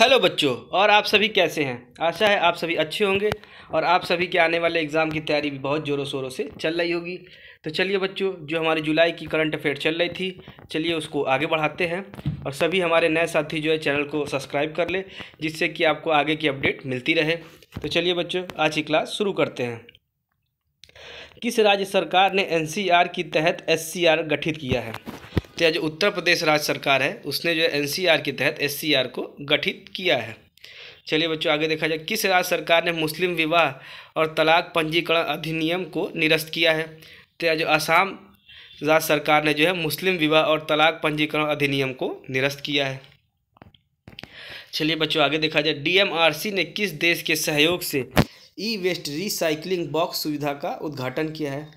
Hello बच्चों, और आप सभी कैसे हैं। आशा है आप सभी अच्छे होंगे और आप सभी के आने वाले एग्ज़ाम की तैयारी भी बहुत ज़ोरों शोरों से चल रही होगी। तो चलिए बच्चों, जो हमारी जुलाई की करंट अफेयर चल रही थी, चलिए उसको आगे बढ़ाते हैं। और सभी हमारे नए साथी जो है चैनल को सब्सक्राइब कर ले, जिससे कि आपको आगे की अपडेट मिलती रहे। तो चलिए बच्चों, आज की क्लास शुरू करते हैं। किस राज्य सरकार ने एनसीआर के तहत एससीआर गठित किया है। तो जो उत्तर प्रदेश राज्य सरकार है उसने जो है एनसीआर के तहत एससीआर को गठित किया है। चलिए बच्चों, आगे देखा जाए। किस राज्य सरकार ने मुस्लिम विवाह और तलाक पंजीकरण अधिनियम को निरस्त किया है। तो जो असम राज्य सरकार ने जो है मुस्लिम विवाह और तलाक पंजीकरण अधिनियम को निरस्त किया है। चलिए बच्चों, आगे देखा जाए। डीएमआरसी ने किस देश के सहयोग से ई वेस्ट रिसाइकलिंग बॉक्स सुविधा का उद्घाटन किया है।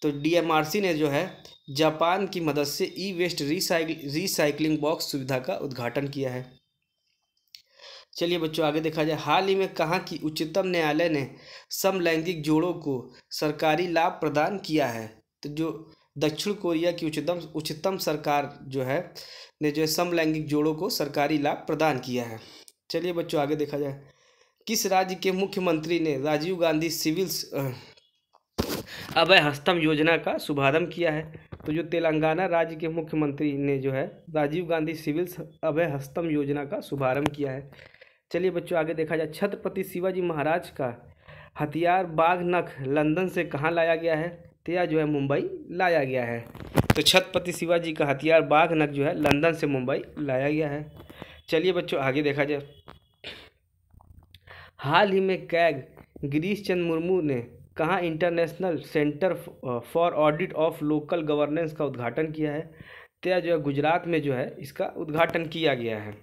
तो डीएमआरसी ने जो है जापान की मदद से ई वेस्ट रिसाइकलिंग बॉक्स सुविधा का उद्घाटन किया है। चलिए बच्चों, आगे देखा जाए। हाल ही में कहा कि उच्चतम न्यायालय ने समलैंगिक जोड़ों को सरकारी लाभ प्रदान किया है। तो जो दक्षिण कोरिया की उच्चतम सरकार जो है ने जो है समलैंगिक जोड़ों को सरकारी लाभ प्रदान किया है। चलिए बच्चों, आगे देखा जाए। किस राज्य के मुख्यमंत्री ने राजीव गांधी सिविल्स अभय हस्तम योजना का शुभारंभ किया है। तो जो तेलंगाना राज्य के मुख्यमंत्री ने जो है राजीव गांधी सिविल्स अभय हस्तम योजना का शुभारंभ किया है। चलिए बच्चों, आगे देखा जाए। छत्रपति शिवाजी महाराज का हथियार बाघ नख लंदन से कहाँ लाया गया है। तो यह जो है मुंबई लाया गया है। तो छत्रपति शिवाजी का हथियार बाघ नख जो है लंदन से मुंबई लाया गया है। चलिए बच्चों, आगे देखा जाए। हाल ही में कैग गिरीश चंद्र मुर्मू ने कहाँ international centre for audit of local governance का उद्घाटन किया है। तो यह जो है गुजरात में जो है इसका उद्घाटन किया गया है।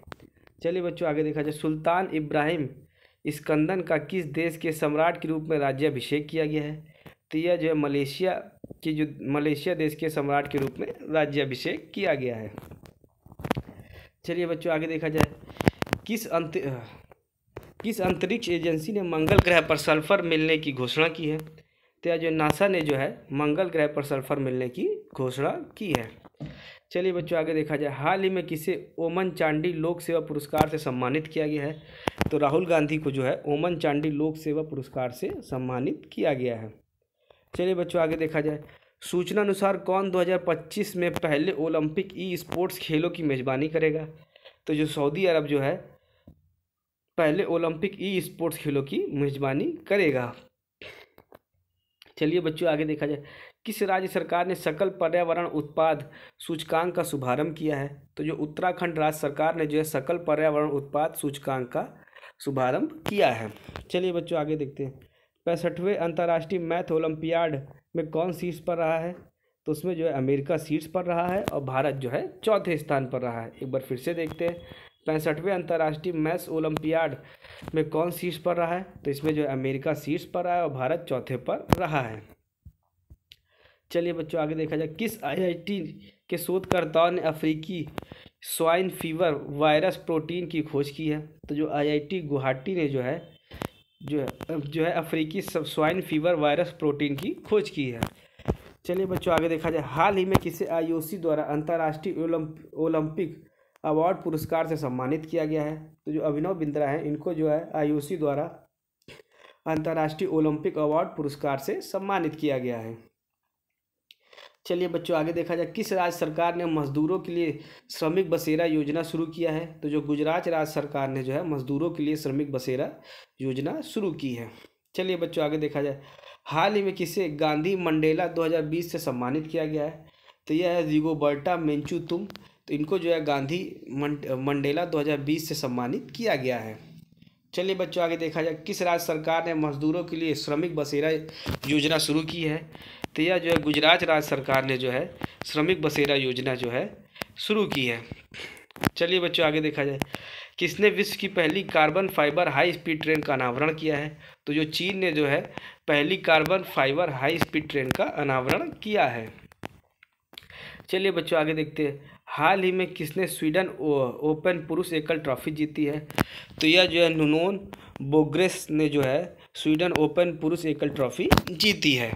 चलिए बच्चों, आगे देखा जाए। सुल्तान इब्राहिम स्कंदन का किस देश के सम्राट के रूप में राज्याभिषेक किया गया है। तो यह जो है मलेशिया देश के सम्राट के रूप में राज्याभिषेक किया गया है। चलिए बच्चों, आगे देखा जाए। किस अंतरिक्ष एजेंसी ने मंगल ग्रह पर सल्फर मिलने की घोषणा की है। तो यह जो नासा ने जो है मंगल ग्रह पर सल्फर मिलने की घोषणा की है। चलिए बच्चों, आगे देखा जाए। हाल ही में किसे ओमन चांडी लोक सेवा पुरस्कार से सम्मानित किया गया है। तो राहुल गांधी को जो है ओमन चांडी लोक सेवा पुरस्कार से सम्मानित किया गया है। चलिए बच्चों, आगे देखा जाए। सूचना अनुसार कौन 2025 में पहले ओलंपिक ई स्पोर्ट्स खेलों की मेजबानी करेगा। तो जो सऊदी अरब जो है पहले ओलंपिक ई स्पोर्ट्स खेलों की मेजबानी करेगा। चलिए बच्चों, आगे देखा जाए। किस राज्य सरकार ने सकल पर्यावरण उत्पाद सूचकांक का शुभारंभ किया है। तो जो उत्तराखंड राज्य सरकार ने जो है सकल पर्यावरण उत्पाद सूचकांक का शुभारंभ किया है। चलिए बच्चों, आगे देखते हैं। 65वें अंतर्राष्ट्रीय मैथ ओलंपियाड में कौन शीर्ष पर रहा है। तो उसमें जो है अमेरिका शीर्ष पर रहा है और भारत जो है चौथे स्थान पर रहा है। एक बार फिर से देखते हैं। 65वें अंतर्राष्ट्रीय मैथ्स ओलंपियाड में कौन शीर्ष पर रहा है। तो इसमें जो है अमेरिका शीर्ष पर रहा है और भारत चौथे पर रहा है। चलिए बच्चों, आगे देखा जाए। किस आईआईटी के शोधकर्ताओं ने अफ्रीकी स्वाइन फीवर वायरस प्रोटीन की खोज की है। तो जो आईआईटी गुवाहाटी ने जो है अफ्रीकी स्वाइन फीवर वायरस प्रोटीन की खोज की है। चलिए बच्चों, आगे देखा जाए। हाल ही में किसे आईओसी द्वारा अंतर्राष्ट्रीय ओलंपिक अवार्ड पुरस्कार से सम्मानित किया गया है। तो जो अभिनव बिंद्रा हैं इनको जो है आईओसी द्वारा अंतर्राष्ट्रीय ओलंपिक अवार्ड पुरस्कार से सम्मानित किया गया है। चलिए बच्चों, आगे देखा जाए। किस राज्य सरकार ने मजदूरों के लिए श्रमिक बसेरा योजना शुरू किया है। तो जो गुजरात राज्य सरकार ने जो है मजदूरों के लिए श्रमिक बसेरा योजना शुरू की है। चलिए बच्चों, आगे देखा जाए। हाल ही में किसे गांधी मंडेला 2020 से सम्मानित किया गया है। तो यह है रिगोबर्टा मेंचुतुम। तो इनको जो है गांधी मंडेला 2020 से सम्मानित किया गया है। चलिए बच्चों, आगे देखा जाए। किस राज्य सरकार ने मजदूरों के लिए श्रमिक बसेरा योजना शुरू की है। तो यह जो है गुजरात राज्य सरकार ने जो है श्रमिक बसेरा योजना जो है शुरू की है। चलिए बच्चों, आगे देखा जाए। किसने विश्व की पहली carbon fibre high speed train का अनावरण किया है। तो जो चीन ने जो है पहली carbon fibre high speed train का अनावरण किया है। चलिए बच्चों, आगे देखते हैं। हाल ही में किसने स्वीडन ओपन पुरुष एकल ट्रॉफी जीती है। तो यह जो है नुनोन बोग्रेस ने जो है स्वीडन ओपन पुरुष एकल ट्रॉफी जीती है।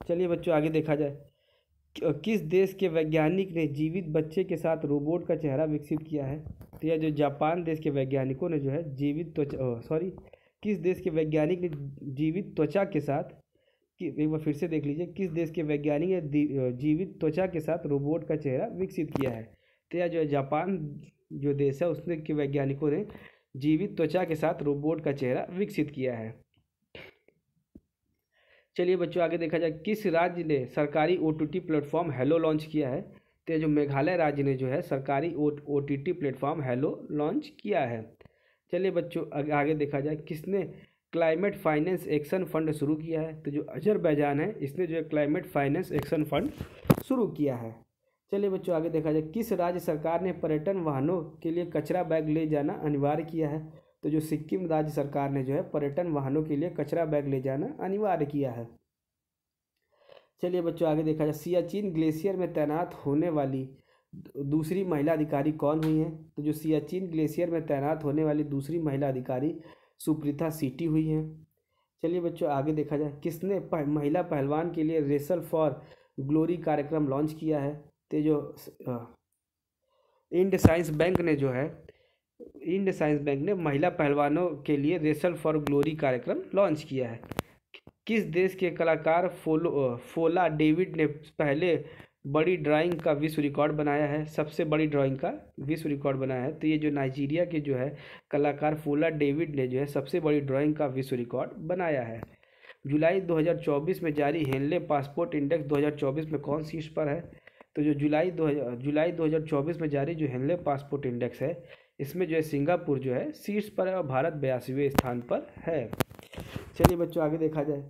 चलिए बच्चों, आगे देखा जाए। किस देश के वैज्ञानिक ने जीवित बच्चे के साथ रोबोट का चेहरा विकसित किया है? तो यह जो जापान देश के वैज्ञानिकों ने जो है जीवित त्वचा किस देश के वैज्ञानिक ने जीवित त्वचा के साथ एक बार फिर से देख लीजिए, किस देश के वैज्ञानिक ने जीवित त्वचा के साथ रोबोट का चेहरा विकसित किया है? तो यह जो है जापान जो देश है उसने के वैज्ञानिकों ने जीवित त्वचा के साथ रोबोट का चेहरा विकसित किया है। चलिए बच्चों आगे देखा जाए, किस राज्य ने सरकारी OTT प्लेटफॉर्म हेलो लॉन्च किया है? तो ये जो मेघालय राज्य ने जो है सरकारी OTT प्लेटफॉर्म हेलो लॉन्च किया है। चलिए बच्चों आगे देखा जाए, किसने क्लाइमेट फाइनेंस एक्शन फंड शुरू किया है? तो जो अजरबैजान है इसने जो है क्लाइमेट फाइनेंस एक्शन फंड शुरू किया है। चलिए बच्चों आगे देखा जाए, किस राज्य सरकार ने पर्यटन वाहनों के लिए कचरा बैग ले जाना अनिवार्य किया है? तो जो सिक्किम राज्य सरकार ने जो है पर्यटन वाहनों के लिए कचरा बैग ले जाना अनिवार्य किया है। चलिए बच्चों आगे देखा जाए, सियाचिन ग्लेशियर में तैनात होने वाली दूसरी महिला अधिकारी कौन हुई हैं? तो जो सियाचिन ग्लेशियर में तैनात होने वाली दूसरी महिला अधिकारी सुप्रीता सीटी हुई हैं। चलिए बच्चों आगे देखा जाए, किसने महिला पहलवान के लिए रेसल फॉर ग्लोरी कार्यक्रम लॉन्च किया है? तो जो इंड साइंस बैंक ने महिला पहलवानों के लिए रेसल फॉर ग्लोरी कार्यक्रम लॉन्च किया है। किस देश के कलाकार फोला डेविड ने पहले बड़ी ड्राइंग का विश्व रिकॉर्ड बनाया है? सबसे बड़ी ड्राइंग का विश्व रिकॉर्ड बनाया है। तो ये जो नाइजीरिया के जो है कलाकार फोला डेविड ने जो है सबसे बड़ी ड्राइंग का विश्व रिकॉर्ड बनाया है। जुलाई 2024 में जारी हेनले पासपोर्ट इंडेक्स 2024 में कौन शीर्ष पर है? तो जो जुलाई 2024 में जारी जो हेनले पासपोर्ट इंडेक्स है इसमें जो है सिंगापुर जो है शीर्ष पर है और भारत 82वें स्थान पर है। चलिए बच्चों आगे देखा जाए,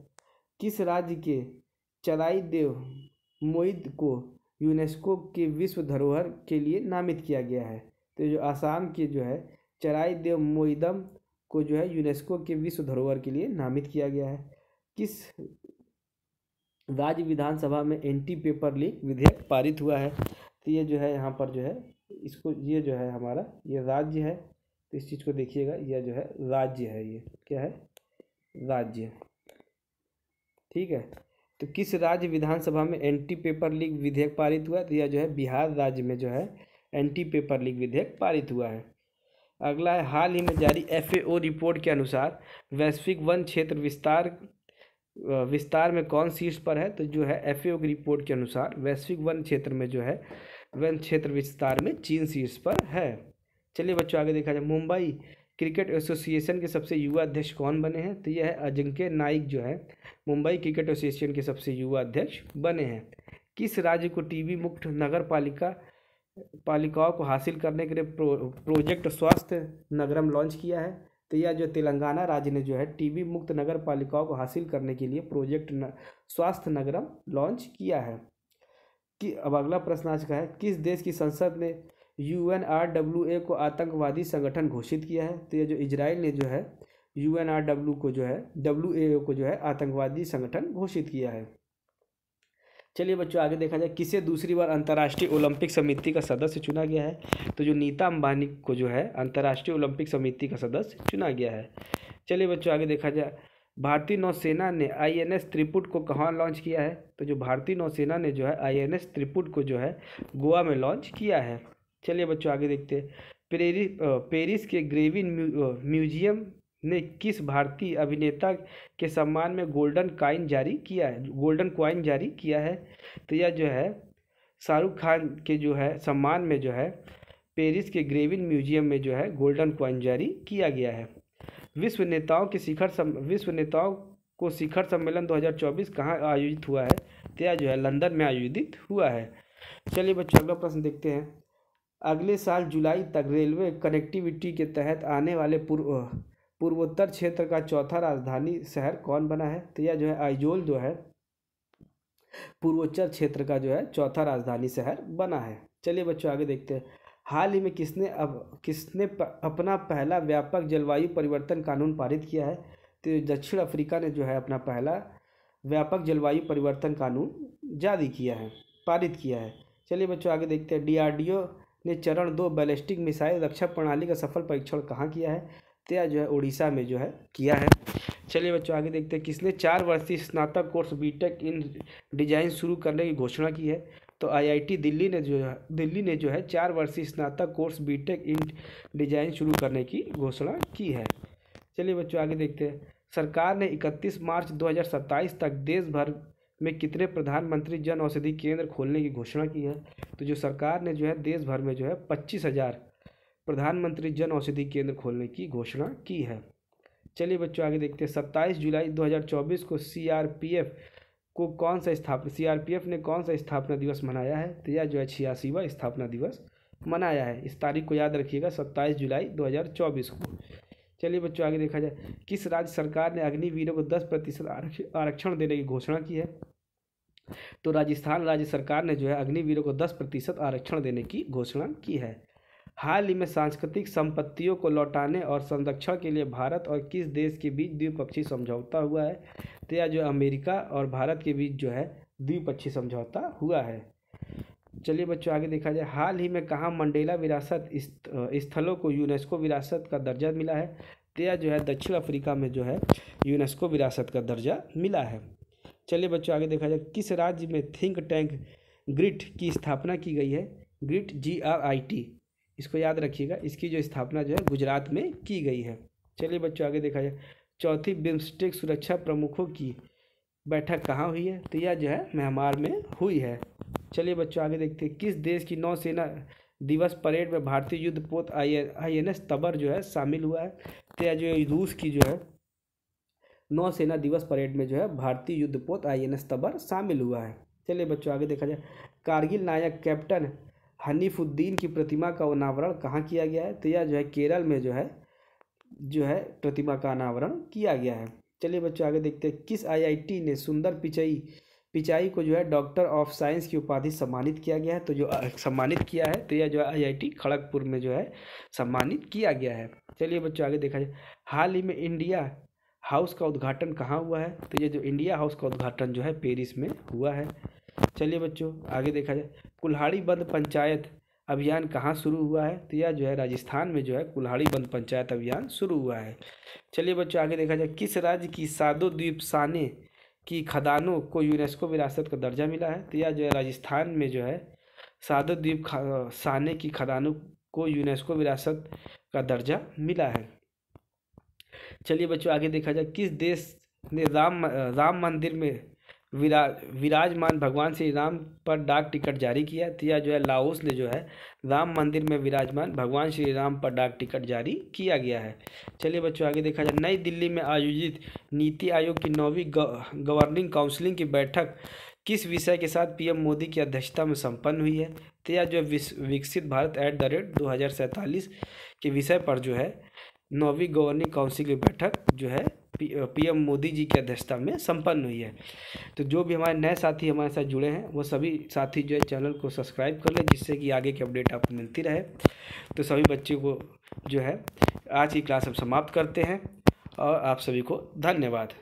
किस राज्य के चराई देव मोइद को यूनेस्को के विश्व धरोहर के लिए नामित किया गया है? तो जो आसाम के जो है चराई देव मोइदम को जो है यूनेस्को के विश्व धरोहर के लिए नामित किया गया है। किस राज्य विधानसभा में एंटी पेपर लीक विधेयक पारित हुआ है? तो ये जो है यहाँ पर जो है इसको ये जो है हमारा ये राज्य है, तो इस चीज़ को देखिएगा, यह जो है राज्य है, ये क्या है राज्य, ठीक है। तो किस राज्य विधानसभा में एंटी पेपर लीक विधेयक पारित हुआ? तो यह जो है बिहार राज्य में जो है एंटी पेपर लीक विधेयक पारित हुआ है। अगला है, हाल ही में जारी FAO रिपोर्ट के अनुसार वैश्विक वन क्षेत्र विस्तार में कौन शीर्ष पर है? तो जो है FAO की रिपोर्ट के अनुसार वैश्विक वन क्षेत्र में जो है वन क्षेत्र विस्तार में चीन शीर्ष पर है। चलिए बच्चों आगे देखा जाए, मुंबई क्रिकेट एसोसिएशन के सबसे युवा अध्यक्ष कौन बने हैं? तो यह है अजिंक्य नाइक जो है मुंबई क्रिकेट एसोसिएशन के सबसे युवा अध्यक्ष बने हैं। किस राज्य को टीबी मुक्त नगर पालिकाओं को हासिल करने के लिए प्रोजेक्ट स्वास्थ्य नगरम लॉन्च किया है? तो यह जो तेलंगाना राज्य ने जो है टीबी मुक्त नगर पालिकाओं को हासिल करने के लिए प्रोजेक्ट स्वास्थ्य नगरम लॉन्च किया है। कि अब अगला प्रश्न आज का है, किस देश की संसद ने UNRWA को आतंकवादी संगठन घोषित किया है? तो ये जो इजराइल ने जो है UNRW को जो है WAO को जो है आतंकवादी संगठन घोषित किया है। चलिए बच्चों आगे देखा जाए, किसे दूसरी बार अंतर्राष्ट्रीय ओलंपिक समिति का सदस्य चुना गया है? तो जो नीता अंबानी को जो है अंतर्राष्ट्रीय ओलंपिक समिति का सदस्य चुना गया है। चलिए बच्चों आगे देखा जाए, भारतीय नौसेना ने INS त्रिपुट को कहाँ लॉन्च किया है? तो जो भारतीय नौसेना ने जो है INS त्रिपुट को जो है गोवा में लॉन्च किया है। चलिए बच्चों आगे देखते हैं, पेरिस के ग्रेविन म्यूजियम ने किस भारतीय अभिनेता के सम्मान में गोल्डन कॉइन जारी किया है? तो यह जो है शाहरुख खान के जो है सम्मान में जो है पेरिस के ग्रेविन म्यूजियम में जो है गोल्डन कॉइन जारी किया गया है। विश्व नेताओं को शिखर सम्मेलन 2024 कहाँ आयोजित हुआ है? तो यह जो है लंदन में आयोजित हुआ है। चलिए बच्चों अगला प्रश्न देखते हैं, अगले साल जुलाई तक रेलवे कनेक्टिविटी के तहत आने वाले पूर्वोत्तर क्षेत्र का चौथा राजधानी शहर कौन बना है? तो यह जो है आइजोल जो है पूर्वोत्तर क्षेत्र का जो है चौथा राजधानी शहर बना है। चलिए बच्चों आगे देखते हैं, हाल ही में किसने अपना पहला व्यापक जलवायु परिवर्तन कानून पारित किया है? तो दक्षिण अफ्रीका ने जो है अपना पहला व्यापक जलवायु परिवर्तन कानून पारित किया है। चलिए बच्चों आगे देखते हैं, DRDO ने चरण 2 बैलिस्टिक मिसाइल रक्षा प्रणाली का सफल परीक्षण कहाँ किया है? तो यह जो है उड़ीसा में जो है किया है। चलिए बच्चों आगे देखते हैं, किसने 4 वर्षीय स्नातक कोर्स BTech इन डिजाइन शुरू करने की घोषणा की है? तो आईआईटी दिल्ली ने जो है 4 वर्षीय स्नातक कोर्स बीटेक इन डिजाइन शुरू करने की घोषणा की है। चलिए बच्चों आगे देखते हैं। सरकार ने 31 मार्च 2027 तक देश भर में कितने प्रधानमंत्री जन औषधि केंद्र खोलने की घोषणा की है? तो जो सरकार ने जो है देश भर में जो है 25,000 प्रधानमंत्री जन औषधि केंद्र खोलने की घोषणा की है। चलिए बच्चों आगे देखते हैं। 27 जुलाई 2024 को सीआरपीएफ ने कौन सा स्थापना दिवस मनाया है? तो यह जो है 86वां स्थापना दिवस मनाया है। इस तारीख को याद रखिएगा, 27 जुलाई 2024 को। चलिए बच्चों आगे देखा जाए। किस राज्य सरकार ने अग्निवीरों को 10% आरक्षण देने की घोषणा की है? तो राजस्थान राज्य सरकार ने जो है अग्निवीरों को 10% आरक्षण देने की घोषणा की है। हाल ही में सांस्कृतिक संपत्तियों को लौटाने और संरक्षण के लिए भारत और किस देश के बीच द्विपक्षीय समझौता हुआ है? तो यह जो अमेरिका और भारत के बीच जो है द्विपक्षीय समझौता हुआ है। चलिए बच्चों आगे देखा जाए। हाल ही में कहाँ मंडेला विरासत स्थलों को यूनेस्को विरासत का दर्जा मिला है? तो यह जो है दक्षिण अफ्रीका में जो है यूनेस्को विरासत का दर्जा मिला है। चलिए बच्चों आगे देखा जाए। किस राज्य में थिंक टैंक ग्रिट की स्थापना की गई है? ग्रिट GRIT, इसको याद रखिएगा। इसकी जो स्थापना जो है गुजरात में की गई है। चलिए बच्चों आगे देखा जाए। चौथी बिम्स्टेक सुरक्षा प्रमुखों की बैठक कहाँ हुई है? तो यह जो है म्यांमार में हुई है। चलिए बच्चों आगे देखते हैं। किस देश की नौसेना दिवस परेड में भारतीय युद्धपोत INS तबर जो है शामिल हुआ है? तो यह जो है रूस की जो है नौसेना दिवस परेड में जो है भारतीय युद्धपोत INS तबर शामिल हुआ है। चलिए बच्चों आगे देखा जाए। कारगिल नायक कैप्टन हनीफुद्दीन की प्रतिमा का अनावरण कहाँ किया गया है? तो यह जो है केरल में जो है प्रतिमा का अनावरण किया गया है। चलिए बच्चों आगे देखते हैं। किस IIT ने सुंदर पिचाई को जो है डॉक्टर ऑफ साइंस की उपाधि सम्मानित किया गया है? तो जो सम्मानित किया है तो यह जो है IIT खड़गपुर में जो है सम्मानित किया गया है। चलिए बच्चों आगे देखा जाए। हाल ही में इंडिया हाउस का उद्घाटन कहाँ हुआ है? तो ये जो इंडिया हाउस का उद्घाटन जो है पेरिस में हुआ है। चलिए बच्चों आगे देखा जाए। कुल्हाड़ी बंद पंचायत अभियान कहाँ शुरू हुआ है? तो यह जो है राजस्थान में जो है कुल्हाड़ी बंद पंचायत अभियान शुरू हुआ है। चलिए बच्चों आगे देखा जाए। किस राज्य की सादो द्वीप साने की खदानों को यूनेस्को विरासत का दर्जा मिला है? तो यह जो है राजस्थान में जो है सादो द्वीप साने की खदानों को यूनेस्को विरासत का दर्जा मिला है। चलिए बच्चों आगे देखा जाए। किस देश ने राम मंदिर में विराजमान भगवान श्री राम पर डाक टिकट जारी किया? तो यह जो है लाओस ने जो है राम मंदिर में विराजमान भगवान श्री राम पर डाक टिकट जारी किया गया है। चलिए बच्चों आगे देखा जाए। नई दिल्ली में आयोजित नीति आयोग की 9वीं गवर्निंग काउंसिल की बैठक किस विषय के साथ PM मोदी की अध्यक्षता में संपन्न हुई है? तो यह जो विकसित भारत @ 2047 के विषय पर जो है 9वीं गवर्निंग काउंसिल की बैठक जो है PM मोदी जी की अध्यक्षता में संपन्न हुई है। तो जो भी हमारे नए साथी हमारे साथ जुड़े हैं वो सभी साथी जो है चैनल को सब्सक्राइब कर लें, जिससे कि आगे की अपडेट आपको मिलती रहे। तो सभी बच्चों को जो है आज की क्लास हम समाप्त करते हैं और आप सभी को धन्यवाद।